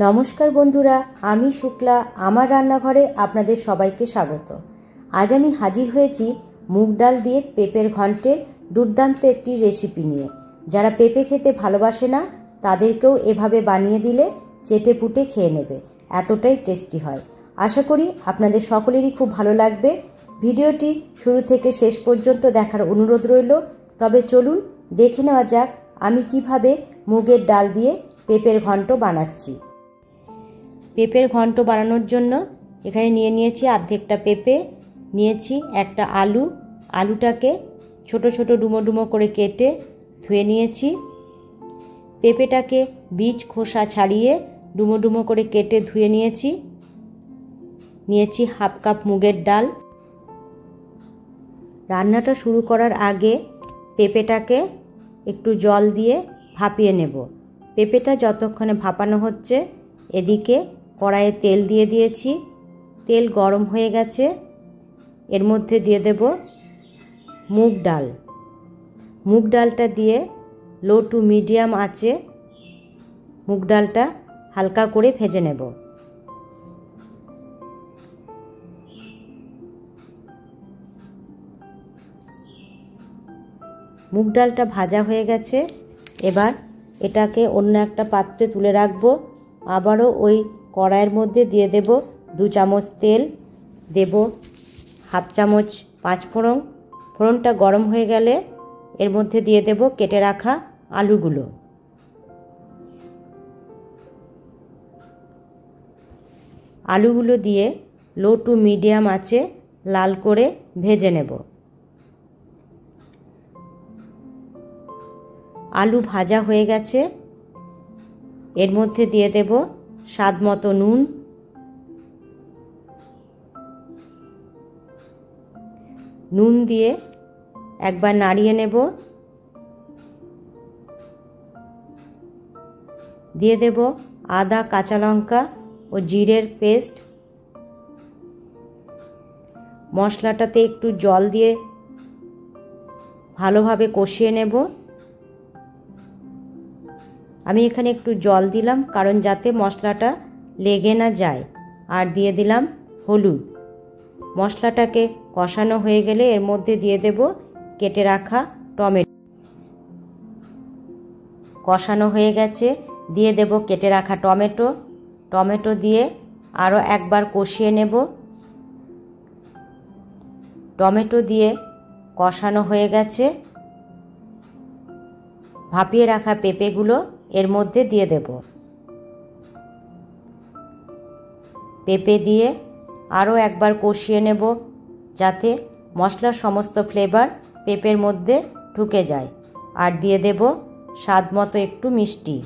নমস্কার বন্ধুরা, আমি শুক্লা। আমার রান্নাঘরে আপনাদের সবাইকে স্বাগত। আজ আমি হাজির হয়েছি মুগ ডাল দিয়ে পেঁপের ঘন্টের দুর্দান্ত একটি রেসিপি নিয়ে। যারা পেঁপে খেতে ভালোবাসে না তাদেরকেও এভাবে বানিয়ে দিলে চেটে পুটে খেয়ে নেবে, এতটাই টেস্টি হয়। আশা করি আপনাদের সকলেরই খুব ভালো লাগবে। ভিডিওটি শুরু থেকে শেষ পর্যন্ত দেখার অনুরোধ রইল। তবে চলুন দেখে নেওয়া যাক আমি কিভাবে মুগের ডাল দিয়ে পেঁপের ঘন্ট বানাচ্ছি। পেঁপের ঘন্ট বানানোর জন্য এখানে নিয়ে নিয়েছি অর্ধেকটা পেঁপে, নিয়েছি একটা আলু। আলুটাকে ছোট ছোট ডুমো ডুমো করে কেটে ধুয়ে নিয়েছি। পেঁপেটাকে বীজ খোসা ছাড়িয়ে ডুমো ডুমো করে কেটে ধুয়ে নিয়েছি। নিয়েছি হাফ কাপ মুগের ডাল। রান্নাটা শুরু করার আগে পেঁপেটাকে একটু জল দিয়ে ভাপিয়ে নেব। পেঁপেটা যতক্ষণে ভাপানো হচ্ছে এদিকে কড়াইয়ে তেল দিয়ে দিয়েছি। তেল গরম হয়ে গেছে। এর মধ্যে দিয়ে দেব মুগ ডাল। মুগ ডালটা দিয়ে লো টু মিডিয়াম আঁচে মুগ ডালটা হালকা করে ভেজে নেব। মুগ ডালটা ভাজা হয়ে গেছে। এবার এটাকে অন্য একটা পাত্রে তুলে রাখবো। আবারও ওই কড়াইয়ের মধ্যে দিয়ে দেব 2 চামচ তেল, দেব হাফ চামচ পাঁচফোড়ন। ফোড়নটা গরম হয়ে গেলে এর মধ্যে দিয়ে দেব কেটে রাখা আলুগুলো। আলুগুলো দিয়ে লো টু মিডিয়াম আঁচে লাল করে ভেজে নেব। আলু ভাজা হয়ে গেছে। এর মধ্যে দিয়ে দেব স্বাদ মতো নুন, নুন দিয়ে একবার নাড়িয়ে নেব। দিয়ে দেব আদা, কাঁচা লঙ্কা ও জিরের পেস্ট। মশলাটাতে একটু জল দিয়ে ভালোভাবে কষিয়ে নেব। আমি এখানে একটু জল দিলাম কারণ যাতে মশলাটা লেগে না যায়। আর দিয়ে দিলাম হলুদ। মশলাটাকে কষানো হয়ে গেলে এর মধ্যে দিয়ে দেব কেটে রাখা টমেটো। কষানো হয়ে গেছে, দিয়ে দেব কেটে রাখা টমেটো। টমেটো দিয়ে আরও একবার কষিয়ে নেব। টমেটো দিয়ে কষানো হয়ে গেছে। ভাপিয়ে রাখা পেঁপেগুলো এর মধ্যে দিয়ে দেব। পেঁপে দিয়ে আরও একবার কষিয়ে নেব যাতে মশলার সমস্ত ফ্লেভার পেঁপের মধ্যে ঢুকে যায়। আর দিয়ে দেব স্বাদ মতো একটু মিষ্টি।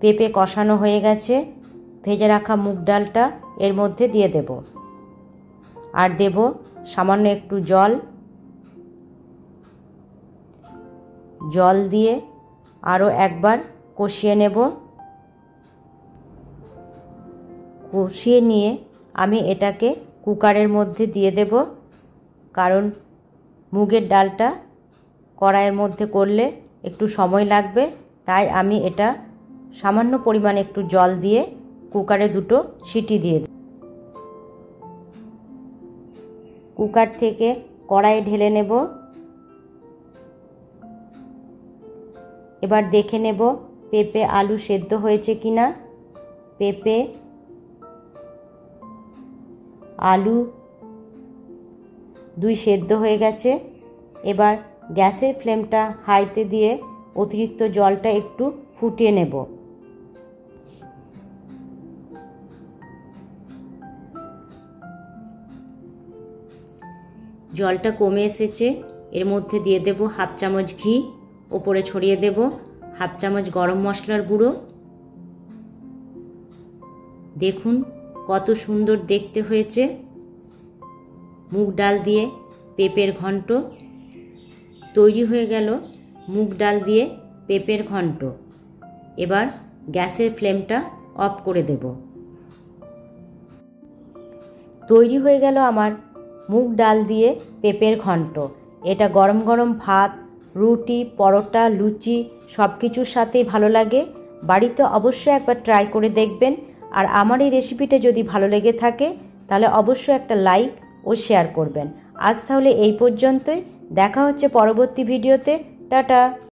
পেঁপে কষানো হয়ে গেছে। ভেজে রাখা মুগ ডালটা এর মধ্যে দিয়ে দেব। আর দেব সামান্য একটু জল। জল দিয়ে আরও একবার কষিয়ে নেব। কষিয়ে নিয়ে আমি এটাকে কুকারের মধ্যে দিয়ে দেব, কারণ মুগের ডালটা কড়াইয়ের মধ্যে করলে একটু সময় লাগবে। তাই আমি এটা সামান্য পরিমাণে একটু জল দিয়ে কুকারে 2টো সিটি দিয়ে দেব। কুকার থেকে কড়াইয়ে ঢেলে নেব। এবার দেখে নেব পেঁপে আলু সেদ্ধ হয়েছে কিনা। পেঁপে আলু 2 সেদ্ধ হয়ে গেছে। এবার গ্যাসের ফ্লেমটা হাইতে দিয়ে অতিরিক্ত জলটা একটু ফুটিয়ে নেব। জলটা কমে এসেছে। এর মধ্যে দিয়ে দেব হাফ চামচ ঘি, ওপরে ছড়িয়ে দেব হাফ চামচ গরম মশলার গুঁড়ো। দেখুন কত সুন্দর দেখতে হয়েছে। মুগ ডাল দিয়ে পেঁপের ঘন্ট তৈরি হয়ে গেল। মুগ ডাল দিয়ে পেঁপের ঘন্ট। এবার গ্যাসের ফ্লেমটা অফ করে দেব। তৈরি হয়ে গেল আমার মুগ ডাল দিয়ে পেঁপের ঘন্ট। এটা গরম গরম ভাত রুটি, পরোটা, লুচি সব কিছুর সাথেই ভালো লাগে। বাড়িতে অবশ্যই একবার ট্রাই করে দেখবেন। আর আমার এই রেসিপিটা যদি ভালো লেগে থাকে তাহলে অবশ্যই একটা লাইক ও শেয়ার করবেন। আজ তাহলে এই পর্যন্তই, দেখা হচ্ছে পরবর্তী ভিডিওতে। টাটা।